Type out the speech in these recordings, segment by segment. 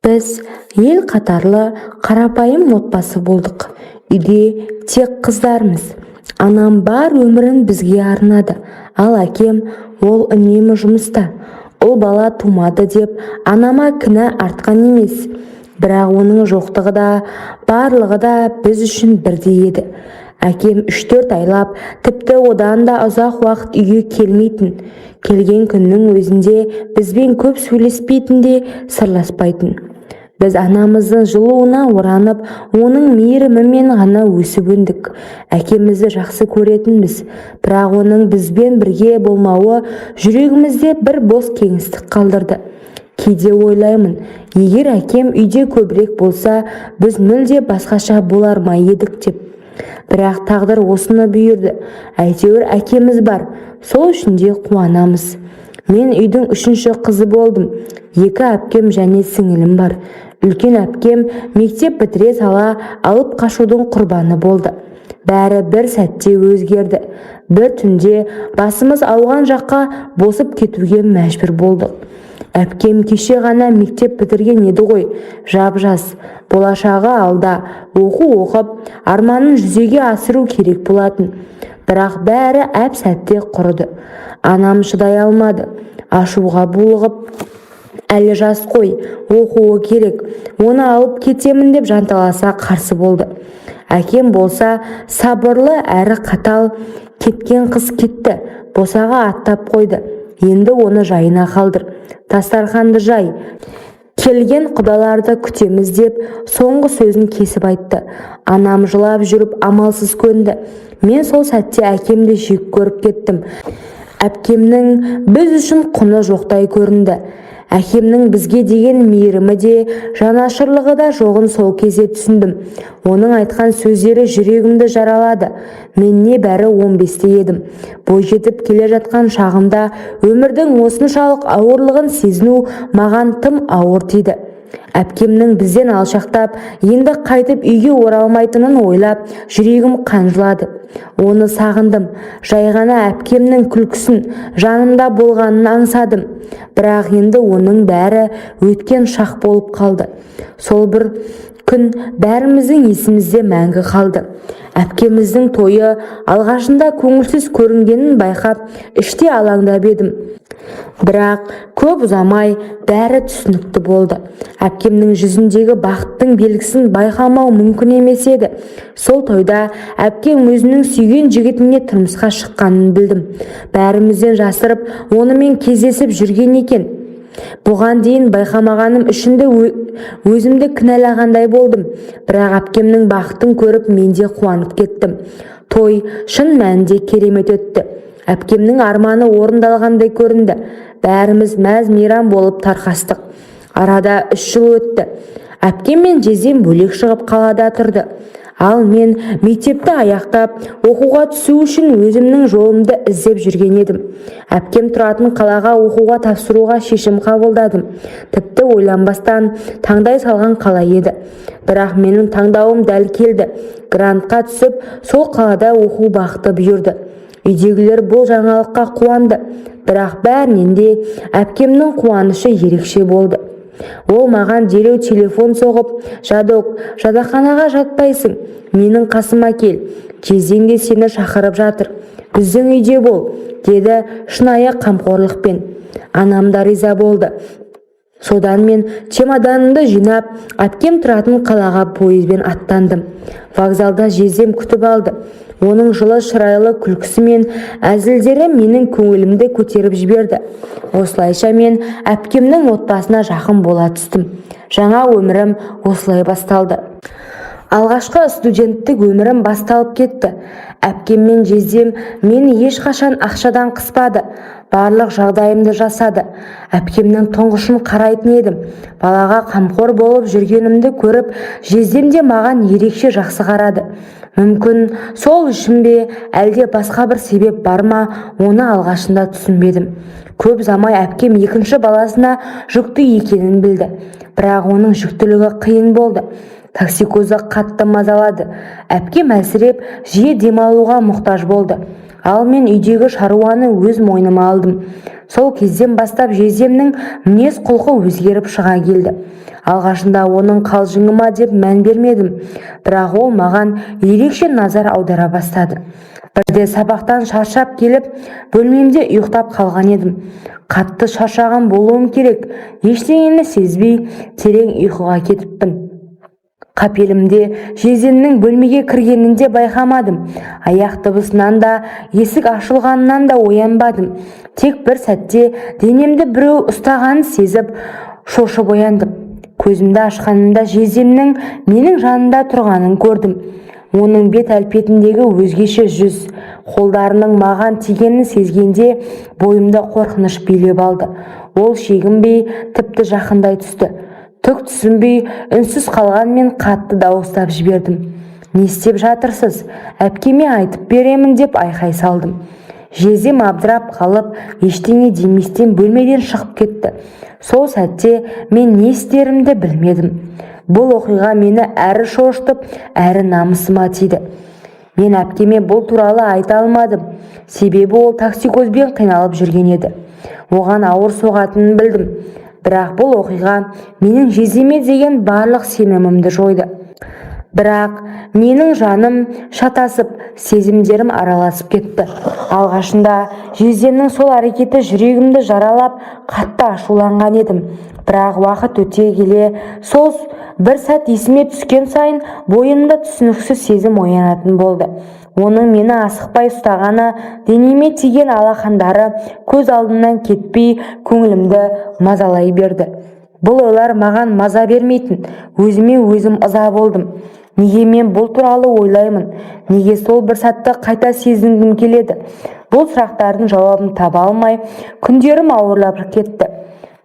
Біз ел қатарлы қарапайым отбасы болдық. Үйде тек қыздармыз. Анам бар өмірін бізге арнады, ал әкем ол үнемі жұмыста. Ол бала тумады деп анама кінә артқан емес. Бірақ оның жоқтығы да, барлығы да біз үшін бірдей еді. Әкем 3-4 айлап, тіпті одан да ұзақ уақыт үйге келмейтін. Келген күннің өзінде бізбен көп сөйлеспейтін де, сырласпайтын. Біз анамыздың жылуына оранып, оның мейірімімен ғана өсіп өндік. Әкемізді жақсы көретінбіз, бірақ оның бізбен бірге болмауы жүрегімізде бір бос кеңістік қалдырды. Кейде ойлаймын, егер әкем үйде көбірек болса, біз мүлде басқаша болар ма едік деп. Бірақ тағдыр осыны бұйырды. Әйтеуір әкеміз бар, сол үшін де қуанамыз. Мен үйдің 3-ші қызы болдым. 2 әпкем және сіңілім бар. Үлкен әпкем мектеп бітіре сала алып қашудың құрбаны болды. Бәрі бір сәтте өзгерді. Бір түнде басымыз ауған жаққа босып кетуге мәжбүр болдық. Әпкем кеше ғана мектеп бітірген еді ғой, жап-жас, болашағы алда, оқу оқып, арманын жүзеге асыру керек болатын. Бірақ бәрі әп-сәтте құрыды. Анам шыдай алмады, ашуға булығып, әлі жас қой, оқуы керек, оны алып кетемін деп жанталаса қарсы болды. Әкем болса сабырлы әрі қатал, кеткен қыз кетті, босаға аттап қойды. Енді оны жайына қалдыр, дастарханды жай, келген құдаларды күтеміз деп соңғы сөзін кесіп айтты. Анам жылап жүріп амалсыз көнді. Мен сол сәтте әкемді жек көріп кеттім. Әпкемнің біз үшін құны жоқтай көрінді. Әкемнің бізге деген мейірімі де, жанашырлығы да жоғын сол кезде түсіндім. Оның айтқан сөздері жүрегімді жаралады. Мен небәрі 15-те едім. Бой жетіп келе жатқан шағымда өмірдің осыншалық ауырлығын сезіну маған тым ауыр тиді. Әпкемнің бізден алшақтап, енді қайтып үйге оралмайтынын ойлап, жүрегім қанжылады. Оны сағындым. Жай ғана әпкемнің күлкісін, жанымда болғанын аңсадым. Бірақ енді оның бәрі өткен шақ болып қалды. Сол бір күн бәріміздің есімізде мәңгі қалды. Әпкеміздің тойы алғашында көңілсіз көрінгенін байқап, іште алаңдап едім. Бірақ көп ұзамай бәрі түсінікті болды. Әпкемнің жүзіндегі бақыттың белгісін байқамау мүмкін емес еді. Сол тойда әпкем өзінің сүйген жігітіне тұрмысқа шыққанын білдім. Бәрімізден жасырып, онымен кездесіп жүрген екен. Бұған дейін байқамағаным үшінді өзімді кінәлағандай болдым. Бірақ әпкемнің бақытын көріп менде қуанып кеттім. Той шын мәнінде керемет өтті. Әпкемнің арманы орындалғандай көрінді. Бәріміз мәз-мейрам болып тарқастық. Арада 3 жыл өтті. Әпкем мен жездем бөлек шығып қалада тұрды. Ал мен мектепті аяқтап, оқуға түсу үшін өзімнің жолымды іздеп жүрген едім. Әпкем тұратын қалаға оқуға тапсыруға шешім қабылдадым. Тіпті ойланбастан таңдай салған қала еді. Бірақ менің таңдауым дәл келді. Грантқа түсіп, сол қалада оқу бақыты бұйырды. Үйдегілер бұл жаңалыққа қуанды. Бірақ бәрінен де әпкемнің қуанышы ерекше болды. Ол маған дереу телефон соғып, «Жадок, жатақханаға жатпайсың, менің қасыма кел, жездең де сені шақырып жатыр, біздің үйде бол», деді шынайы қамқорлықпен. Анам да риза болды. Содан мен чемоданымды жинап, әпкем тұратын қалаға пойызбен аттандым. Вокзалда жездем күтіп алды. Оның жылы шырайлы күлкісі мен әзілдері менің көңілімді көтеріп жіберді. Осылайша мен әпкемнің отбасына жақын бола түстім. Жаңа өмірім осылай басталды. Алғашқы студенттік өмірім басталып кетті. Әпкем мен жездем мені ешқашан ақшадан қыспады. Барлық жағдайымды жасады. Әпкемнің тұңғышын қарайтын едім. Балаға қамқор болып жүргенімді көріп, жездем де маған ерекше жақсы қарады. Мүмкін сол үшін бе, әлде басқа бір себеп бар ма, оны алғашында түсінбедім. Көп ұзамай әпкем 2-ші баласына жүкті екенін білді. Бірақ оның жүктілігі қиын болды. Токсикозы қатты мазалады. Әпкем әлсіреп, жиі демалуға мұқтаж болды. Ал мен үйдегі шаруаны өз мойныма алдым. Сол кезден бастап жездемнің мінез құлқы өзгеріп шыға келді. Алғашында оның қалжыңы ма деп мән бермедім, бірақ ол маған ерекше назар аудара бастады. Бірде сабақтан шаршап келіп, бөлмемде ұйықтап қалған едім. Қатты шаршаған болуым керек, ештеңені сезбей терең ұйқыға кетіппін. Қапелімде жездемнің бөлмеге кіргенінде байқамадым. Аяқ дыбысынан да, есік ашылғанынан да оянбадым. Тек бір сәтте денемді біреу ұстағанын сезіп, шошып ояндым. Көзімді ашқанымда жездемнің менің жанымда тұрғанын көрдім. Оның бет әлпетіндегі өзгеше жүз, қолдарының маған тигенін сезгенде бойымда қорқыныш билеп алды. Ол шегінбей, тіпті жақындай түсті. Түк түсінбей, үнсіз қалғанмен қатты дауыстап жібердім. Не істеп жатырсыз? Әпкеме айтып беремін деп айқай салдым. Жездем абдырап қалып, ештеңе деместен бөлмеден шығып кетті. Сол сәтте мен не істерімді білмедім. Бұл оқиға мені әрі шошытып, әрі намысыма тиді. Мен әпкеме бұл туралы айта алмадым. Себебі ол токсикозбен қиналып жүрген еді. Оған ауыр соғатынын білдім. Бірақ бұл оқиға менің жездеме деген барлық сенімімді жойды. Бірақ менің жаным шатасып, сезімдерім араласып кетті. Алғашында жездемнің сол әрекеті жүрегімді жаралап, қатты ашуланған едім. Бірақ уақыт өте келе, сол бір сәт есіме түскен сайын бойымда түсініксіз сезім оянатын болды. Оның мені асықпай ұстағаны, денеме тиген алақандары көз алдымнан кетпей, көңілімді мазалай берді. Бұл ойлар маған маза бермейтін, өзіме өзім ыза болдым. Неге мен бұл туралы ойлаймын? Неге сол бір сәтті қайта сезінгім келеді? Бұл сұрақтардың жауабын таба алмай, күндерім ауырлап кетті.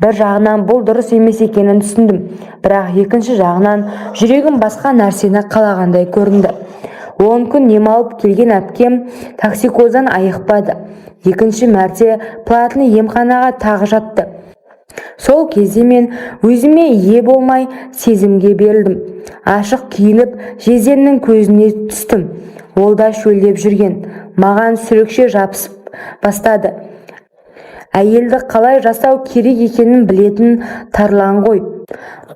Бір жағынан бұл дұрыс емес екенін түсіндім, бірақ екінші жағынан жүрегім басқа нәрсені қалағандай көрінді. 10 күн демалып келген әпкем токсикоздан айықпады. Екінші мәрте платный емханаға тағы жатты. Сол кезде мен өзіме ие болмай сезімге берілдім. Ашық киініп жездемнің көзіне түстім. Ол да шөлдеп жүрген. Маған сүрекше жабысып бастады. Әйелді қалай жасау керек екенін білетін тарлан ғой.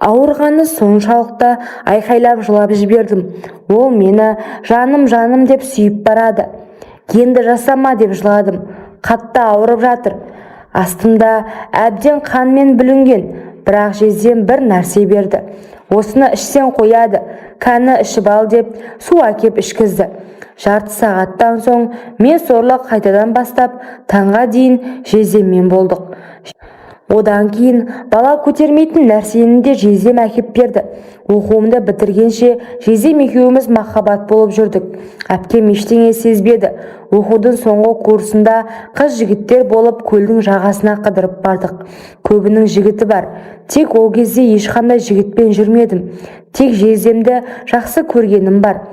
Ауырғаны соншалықты айқайлап жылап жібердім. Ол мені жаным деп сүйіп барады. Енді жасама деп жыладым. Қатты ауырып жатыр. Астымда әбден қанмен бүлінген, бірақ жездем бір нәрсе берді. Осыны ішсен қояды, кәні ішіп ал деп су әкеп ішкізді. Жарты сағаттан соң мен сорлы қайтадан бастап таңға дейін жездеммен болдық. Одан кейін бала көтермейтін нәрсені де жездем әкеп берді. Оқуымды бітіргенше жездем екеуміз махаббат болып жүрдік. Әпкем ештеңе сезбеді. Оқудың соңғы курсында қыз жігіттер болып көлдің жағасына қыдырып бардық. Көбінің жігіті бар. Тек ол кезде ешқандай жігітпен жүрмедім. Тек жездемді жақсы көргенім бар.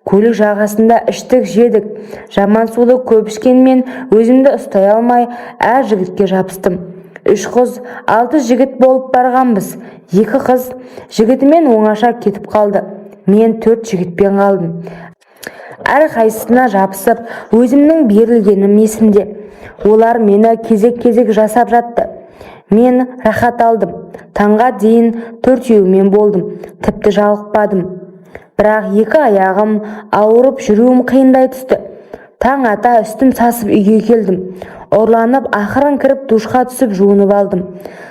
Көлік жағасында іштік жедік. Жаман суды көп ішкенмен өзімді ұстай алмай әр жігітке жабыстым. 3 қыз, 6 жігіт болып барғанбыз. 2 қыз жігітімен оңаша кетіп қалды. Мен 4 жігітпен қалдым. Әр қайсысына жабысып, өзімнің берілгенім есімде. Олар мені кезек-кезек жасап жатты. Мен рахат алдым. Таңға дейін 4-еумен болдым. Тіпті жалықпадым. Бірақ 2 аяғым ауырып жүруім қиындай түсті. Таң ата үстім сасып үйге келдім. Орланып ақырын кіріп душқа түсіп жуынып алдым.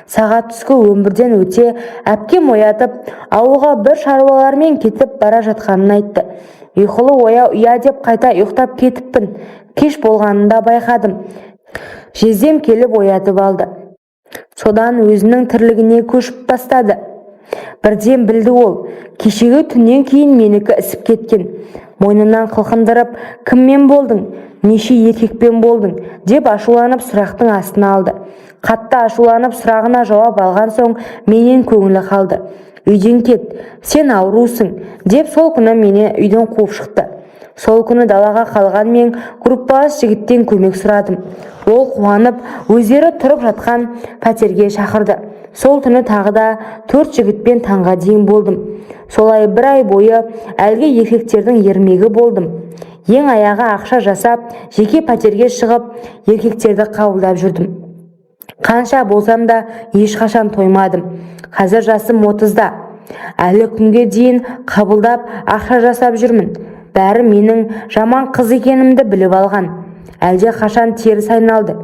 Сағат түскі 11-ден өте әпкем оятып, ауылға бір шаруалармен кетіп бара жатқанын айтты. Ұйқылы ояу ұя деп қайта ұйықтап кетіппін. Кеш болғанында байқадым. Жездем келіп оятып алды. Содан өзінің тірлігіне көшіп бастады. Бірден білді ол. Кешегі түннен кейін менікі ісіп кеткен. Мойнынан қылқындырып, кіммен болдың? Неше еркекпен болдың? Деп ашуланып сұрақтың астына алды. Қатты ашуланып сұрағына жауап алған соң менен көңілі қалды. Үйден кет, сен аурусың, деп сол күні мені үйден қуып шықты. Сол күні далаға қалған мен группалас жігіттен көмек сұрадым. Ол қуанып, өздері тұрып жатқан пәтерге шақырды. Сол түні тағы да 4 жігітпен таңға дейін болдым. Солай 1 ай бойы әлгі еркектердің ермегі болдым. Ең аяғы ақша жасап, жеке пәтерге шығып, еркектерді қабылдап жүрдім. Қанша болсам да ешқашан тоймадым. Қазір жасым 30-да. Әлі күнге дейін қабылдап ақша жасап жүрмін. Бәрі менің жаман қыз екенімді біліп алған. Әлде қашан теріс айналды.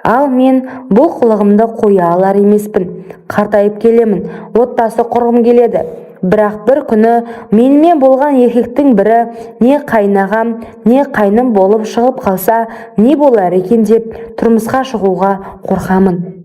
Ал мен бұл қылығымды қоя алар емеспін. Қартайып келемін, отбасы құрғым келеді. Бірақ бір күні менімен болған еркектің бірі не қайнағам, не қайным болып шығып қалса, не болар екен деп тұрмысқа шығуға қорқамын.